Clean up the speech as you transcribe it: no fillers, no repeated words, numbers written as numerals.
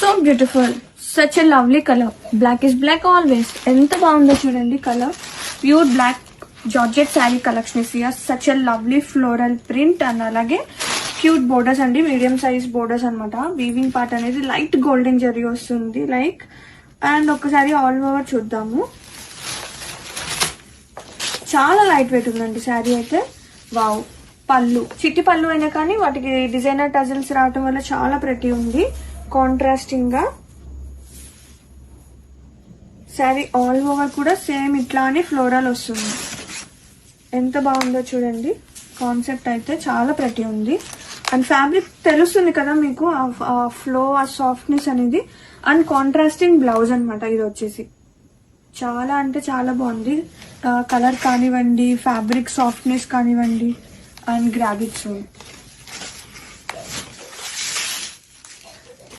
So beautiful, such a lovely colour. Black is black always. ఎంత బాగుందో చూడండి colour. Pure black georgette sari collection is here. Such a lovely floral print and అలాగే cute borders అండి, medium size borders అనమాట. Weaving part అనేది light golden zari వస్తుంది like. And ఒకసారి all over చూద్దాము. చాలా లైట్ వెయిట్ ఉందండి శారీ అయితే. వావ్. పళ్ళు చిట్టి పళ్ళు అయినా కానీ వాటికి డిజైనర్ టజల్స్ రావటం వల్ల చాలా ప్రతి ఉంది. కాంట్రాస్టింగ్ గా శారీ ఆల్ ఓవర్ కూడా సేమ్ ఇట్లానే ఫ్లోరల్ వస్తుంది. ఎంత బాగుందో చూడండి. కాన్సెప్ట్ అయితే చాలా ప్రతి ఉంది. అండ్ ఫ్యాబ్రిక్ తెలుస్తుంది కదా మీకు, ఆ ఫ్లో, ఆ సాఫ్ట్నెస్ అనేది. అండ్ కాంట్రాస్టింగ్ బ్లౌజ్ అనమాట ఇది వచ్చేసి. చాలా అంటే చాలా బాగుంది. కలర్ కానివ్వండి, ఫ్యాబ్రిక్ సాఫ్ట్నెస్ కానివ్వండి, అండ్ గ్రాబిక్స్